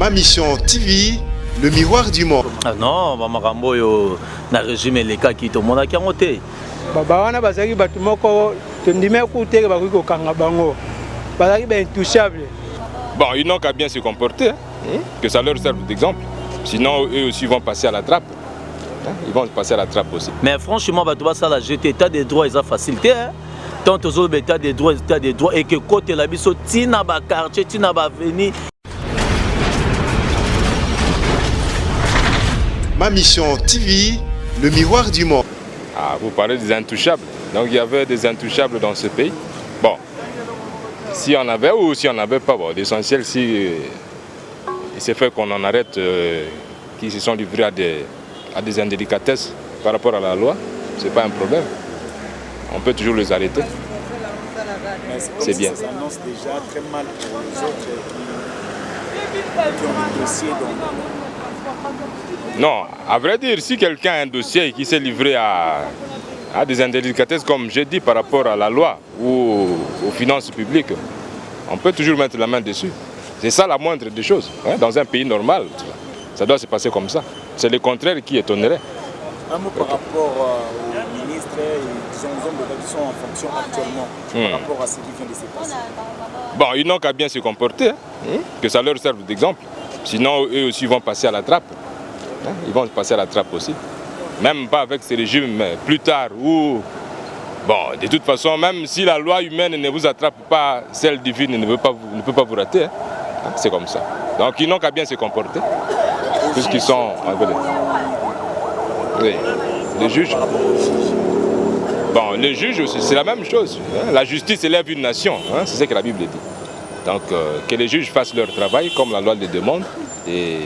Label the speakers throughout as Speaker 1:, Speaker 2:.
Speaker 1: Ma mission TV, le miroir du monde.
Speaker 2: Ah non, Marambo yo na régime les cas qui to mona ki ngote.
Speaker 3: Baba wana bazaki batu moko tondime kuteke bakoki kokanga bango. Bazaki ba intouchable.
Speaker 4: Bon, ils n'ont qu'à bien se comporter, hein, que ça leur serve d'exemple. Sinon, eux aussi vont passer à la trappe. Hein, ils vont passer à la trappe aussi.
Speaker 2: Mais franchement, bah, ça la jeter état des droits, ils ont facilité. Hein. Tant aux autres état des droits, et que côté la biso, tina ba quartier, tina ba veni.
Speaker 1: Ma mission TV, le miroir du monde.
Speaker 4: Ah, vous parlez des intouchables. Donc il y avait des intouchables dans ce pays. Bon, si on avait ou si on n'avait pas, bon, l'essentiel, si il s'est fait qu'on en arrête, qui se sont livrés à des indélicatesses par rapport à la loi, c'est pas un problème. On peut toujours les arrêter. C'est bien.
Speaker 5: Ça annonce déjà très mal pour les autres qui ont des dossiers
Speaker 4: Non, à vrai dire, si quelqu'un a un dossier qui s'est livré à des indélicatesses, comme j'ai dit, par rapport à la loi ou aux finances publiques, on peut toujours mettre la main dessus. C'est ça la moindre des choses. Hein? Dans un pays normal, ça doit se passer comme ça. C'est le contraire qui étonnerait.
Speaker 5: Un mot par rapport aux ministres et aux hommes d'État qui sont en fonction actuellement, par rapport à ce qui vient de se passer.
Speaker 4: Bon, ils n'ont qu'à bien se comporter, hein, que ça leur serve d'exemple. Sinon, eux aussi vont passer à la trappe. Hein? Ils vont passer à la trappe aussi. Même pas avec ces régimes, mais plus tard, où, bon, de toute façon, même si la loi humaine ne vous attrape pas, celle divine ne peut pas vous rater. Hein? C'est comme ça. Donc, ils n'ont qu'à bien se comporter, puisqu'ils sont envelés. Oui, les juges. Bon, les juges aussi, c'est la même chose. Hein? La justice élève une nation, hein? C'est ce que la Bible dit. Donc, que les juges fassent leur travail comme la loi le demande. Et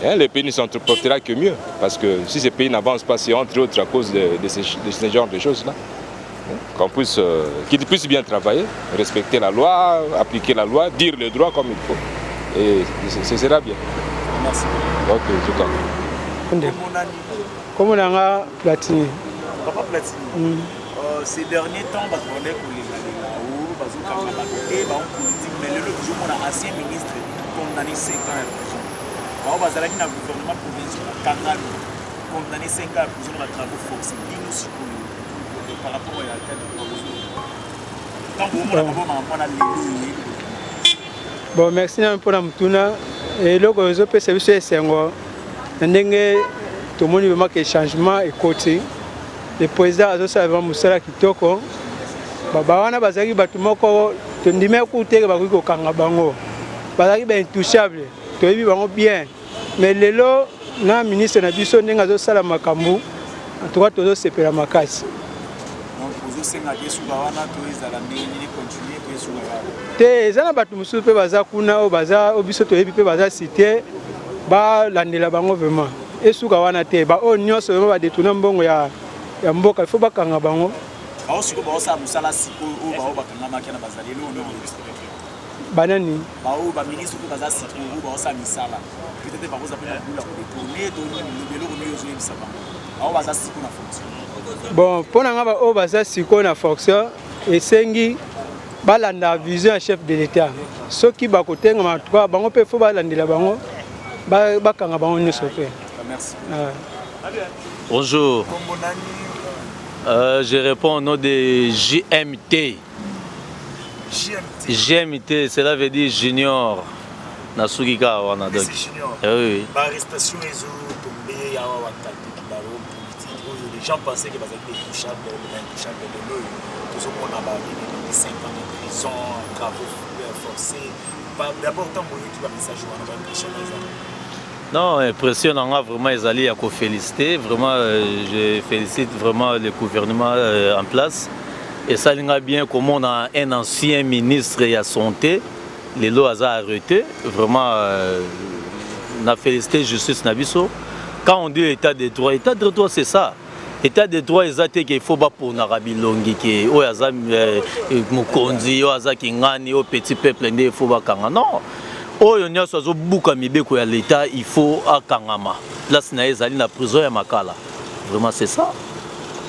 Speaker 4: le pays ne s'en portera que mieux. Parce que si ces pays n'avancent pas, c'est entre autres à cause de ce genre de choses-là. Qu'ils puissent bien travailler, respecter la loi, appliquer la loi, dire le droit comme il faut. Et ce sera bien.
Speaker 5: Merci.
Speaker 4: Ok, tout à fait.
Speaker 3: Comment on a Platini?
Speaker 5: Papa Platini, ces derniers temps, on est pour les années là-haut, on a politique, mais le jour où on a ancien ministre condamné 5 ans à prison. On va aller dans le gouvernement provincial, condamné 5 ans à prison dans les travaux forcés. Par rapport à la
Speaker 3: bon, merci pour la mutuna. Et le réseau peut servir sur Senghor. Tout le monde veut que le changement est côté. Le président a aussi avant Moussala Kitoko. Baba wana bazaki batu moko tondime kuteke bakoki kokanga bango. Bazaki ba intouchable. Toyebi bango bien. Mais lelo na ministre na biso ndenga zo sala makambu. En tout cas tozo sepela makasi. Te ezana batu mususu pe baza kuna o baza obiso toyebi pe baza cité ba landela bango vraiment esuka wana te ba o nyonso ba détourner mbongo ya mboka il faut bakanga bango
Speaker 5: aosiko ba osa musala siko o ba o bakanga makena bazalelo no
Speaker 3: banani
Speaker 5: ba o ba ministre pe baza siko o ba osa misala peut-être ba osa pe na bula ko détourner to ni lobelo ko miyo zo yebisaba ba baza siko na fonction.
Speaker 3: Bon, pour nga o baza siko na fonction esengi balanda vision chef de l'État. Ceux qui bakotenga matwa bango pe fo balandela bango bakanga bango nyonso pe.
Speaker 5: Merci.
Speaker 2: Bonjour. Je réponds au nom de JMT. JMT, cela veut dire junior. Nasugika wana donc. Oui.
Speaker 5: L'arrestation est tombée à Ouattara qui baro politique. Les gens pensaient que bazaki intouchable, de l'eau. Tout ce qu'on a barré 5 ans de prison, travaux forcés. D'abord tant moyen qui va message wana ba impression les
Speaker 2: Non, impression on a vraiment ezali à féliciter. Vraiment, je félicite vraiment le gouvernement en place. Et ça linga bien comme on a un ancien ministre de la santé, les lois a arrêté. Vraiment, on a félicité justice nabiso. Quand on dit état de droit c'est ça. État de droit exact qu'il faut pas pour Narabi Longi qui o yazam mukonzi o azaki ngani o petit peuple ndé faut pas kanga non. Oyo nyonso zo buka mibeko ya l'état il faut akangama. Place na ezali na prison ya makala. Vraiment c'est ça.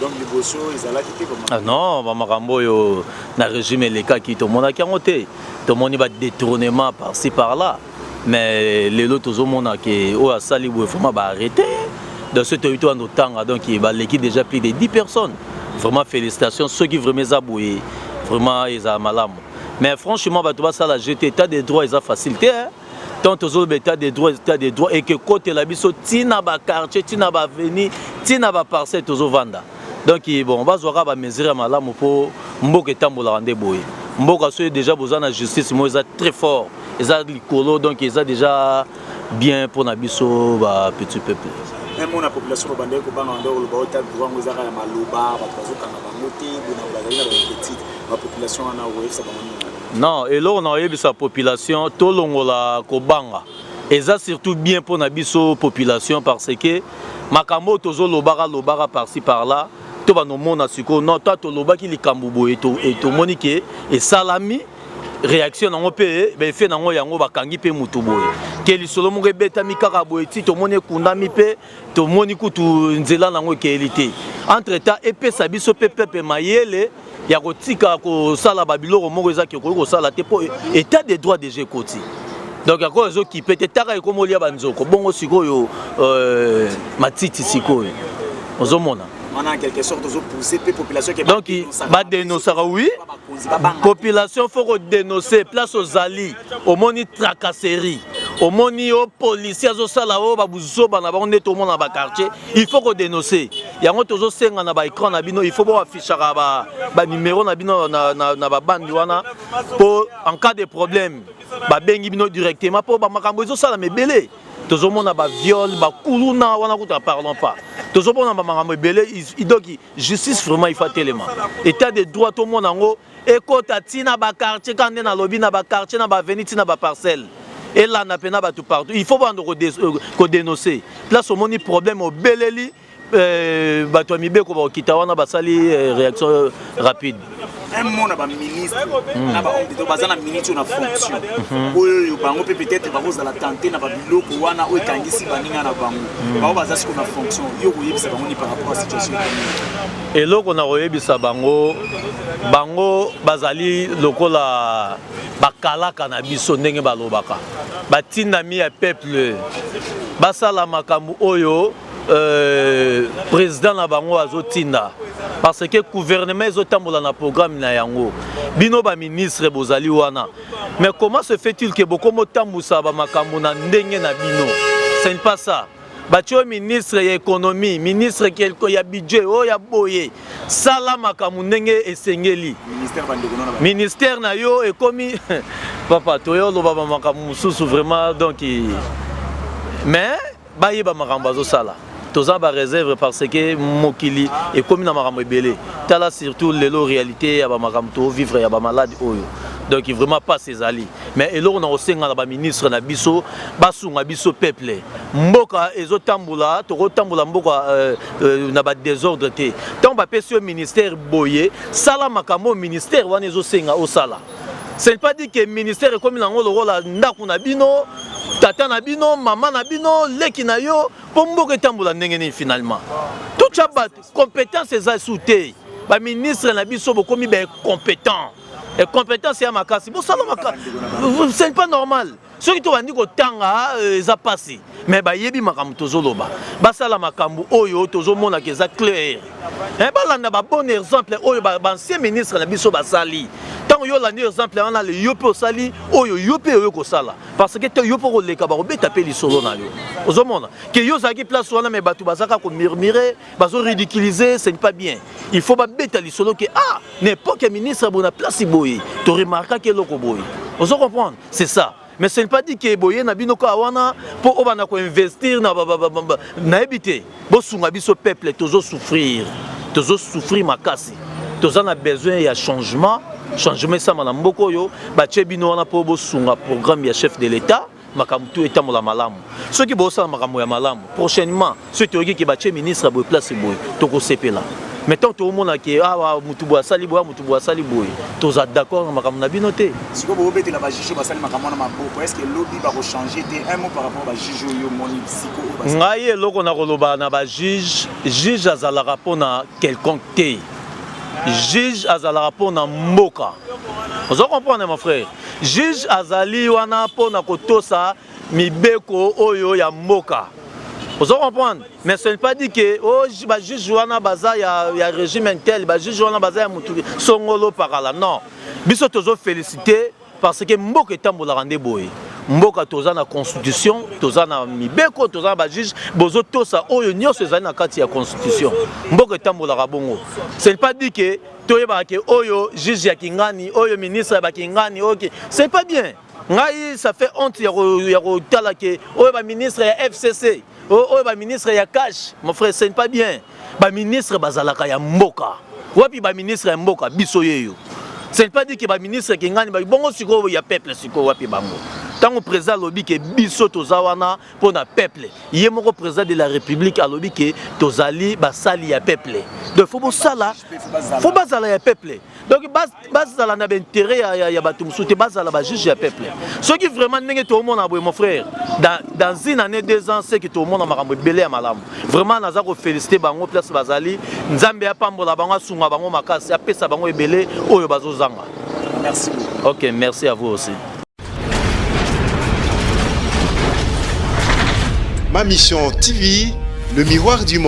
Speaker 5: Donc les bosso ezala kité comment?
Speaker 2: Ah non, ba makambo yo na régime les cas qui to mona ki ngote. To moni ba détournement par-ci par-là. mais les autres ont qui au sali vraiment arrêté dans ce territoire notamment donc l'équipe déjà plus de 10 personnes. Vraiment félicitations ceux qui vraiment zaboué vraiment ils ont malam. Mais franchement bah tu vois ça la jeter état des droits ils ont facilité hein. Tant aux autres état des droits et que côté la biso tina ba quartier tina ba avenue tina ba parcelle aux vanda. Donc bon on va voir ba mesure malam pour mboka tambola rande boy. Mboka soit déjà besoin de justice moi ils sont très fort. Ils ont l'écolo donc ils ont déjà bien pour nabiso ba petit peuple.
Speaker 5: Même la population bandé ko banga ndo lo ba droit ngo zaka ya maloba ba bazoka na bangote bona bazali na petite la population ana oe ça ba
Speaker 2: non et là on a eu sa population tout longola ko banga. Et ça surtout bien pour nabiso population parce que makambo tozo lobara par-ci par-là to ba no mona siko non toi to loba ki likambubo et to monique et salami réaction nango pe be fait nango yango bakangi pe mutu boye ke lisolo mo rebeta mikaka boye ti to moni kundami pe to moni kutu nzela nango ke elité entre temps et sa biso pepe mayele ya kotika ko sala babiloko moko ezaki ko sala te po état des droits déjà koti donc à cause qui peut être comme olia banzoko bongo sikoyo matiti sikoyo ozomona
Speaker 5: on a quelque sorte de pousser les populations qui
Speaker 2: donc ba dénoncer oui population faut dénoncer place aux alliés au moni tracasserie au moni aux policiers aux salao ba buzo bana ba on est tout monde dans ba quartier il faut qu'on dénoncer yango tozo senga na ba écran na bino il faut ba afficher ba numéro na bino na ba bande wana pour en cas de problème ba bengi bino directement pour ba makambo zo sala mebele tozo mona ba viol ba kuluna wana kuta parlons pas tozo mona ba makambo mebele donc justice vraiment il faut tellement état de droit tout monde ngo ekota tina ba quartier quand na lobby na ba quartier na ba avenue tina ba parcelle et là na pena ba tout partout il faut vendre ko dénoncer place au moni problème au beleli bato mibe ko ba kita wana basali réaction rapide
Speaker 5: un monde ba ministre na ba homme de bazana ministre na fonction oyo bango peut-être ba koza la tenter na ba biloko wana o ekangisi baninga na bango ba bazasi ko na fonction yo koyebisa bango ni par rapport à situation
Speaker 2: et loko na koyebisa bango bazali lokola bakalaka na biso ndenge balobaka batindami ya peuple basala makambo oyo président na bango azotinda parce que gouvernement ezotambola na programme na yango bino ba ministre bozali wana mais comment se fait-il que beaucoup motambusa ba makambo na ndenge na bino ce n'est pas ça batio ministre ya économie ministre quelque ya budget o ya boye sala makambo ndenge esengeli ministère na yo ekomi papa toyo loba ba makambo mususu vraiment donc mais bayeba makambo azosala toza ba réserve parce que mokili et comme na makambo ebele tala surtout lelo réalité ya ba makambo to vivre ya ba malade oyo donc vraiment pas ces alliés mais eloko na osenga na ba ministre na biso basunga biso peuple mboka ezotambola to kotambola mboka na ba désordre te tant ba pesi ministère boye sala makambo ministère wana ezosenga osala. Ce n'est pas dit que le ministère est comme le rôle de na bino, tata na bino, maman na bino, leki na yo, pour mboka tambola ndenge finalement. Tout ça compétence est sous-té. Le ministre na biso beaucoup mi compétent. Et compétence c'est à makasi. Bon ça c'est pas normal. Ceux qui t'ont dit que tanga ça passé. Mais ba yebi makambo tozoloba. Ba sala makambo oyo tozomona ke za clair. Ba landa ba bon exemple oyo ba ancien ministre na biso basali. Tant yo landi exemple on a le yopo sali oyo yope oyo ko sala. Parce que te yopo ko leka ba robeta pe li solo na yo. Ozomona ke yo zaki place wana me batu bazaka ko murmurer, bazo ridiculiser, c'est pas bien. Il faut ba beta li solo que ah n'importe quel ministre bona place boye. Tu remarquera que loko boye. Vous comprenez? C'est ça. Mais ce n'est pas dit que boye na bino ka wana pour obana ko investir na habiter. Bo sunga biso peuple tozo souffrir makasi. Tozo na besoin ya changement ça na mboko yo ba bino wana po bo sunga programme ya chef de l'état makambo tout état mola malamu. Ceux qui bossa makambo ya malamu prochainement ceux qui ba ministre boye place boye to ko sepela. Mettons tout le monde qui ah mutubu asali boya tous d'accord makambo na bino te
Speaker 5: siko bo beti la ba jiju basali makambo na maboko est-ce que lobby va changer un mot par rapport à jiju yo moni siko
Speaker 2: ngai eloko na koloba na ba juge azalaka pona quelconque te juge azalaka pona mboka. Vous comprenez mon frère? Juge azali wana pona kotosa mibeko oyo ya mboka. Vous comprenez? Mais ce n'est pas dit que oh juge wana baza ya régime intel, juge wana baza ya mutu songolo parala. Non. Biso tozo féliciter parce que mboka etambola rande boye. Mboka toza na constitution, toza na mibeko, toza na juge, bozo tosa oyo nyonso ezali na kati ya constitution. Mboka etambola rabongo. Ce n'est pas dit que toyeba ke oyo juge ya kingani, oyo ministre ya kingani, OK. C'est pas bien. Ngai ça fait honte ya tala ke oyo ba ministre ya FCC. Oh, ba ministre ya cash, mon frère, ce n'est pas bien. Ba ministre bazalaka ya mboka. Wapi ba ministre ya mboka biso yeyo. Ce n'est pas dit que ba ministre ki ngani ba bongo siko ya peuple siko wapi bango. Tant au président lobi ke biso tozawana pour na peuple. Yé moko président de la République a lobi ke tozali basali ya peuple. Donc faut sala, faut bazala ya peuple. Donc bazala na intérêt ya bato musuté bazala ba juge ya peuple. Ce qui vraiment ndenge tout le monde a mon frère. Dans une année 2 ans c'est que tout le monde a makambo belé ya malamu. Vraiment naza ko féliciter bango place bazali nzambe ya pambola bango sunga bango makasi apesa bango ebelé oyo bazozanga.
Speaker 5: Merci beaucoup.
Speaker 2: OK, merci à vous aussi.
Speaker 1: Ma mission TV, le miroir du monde.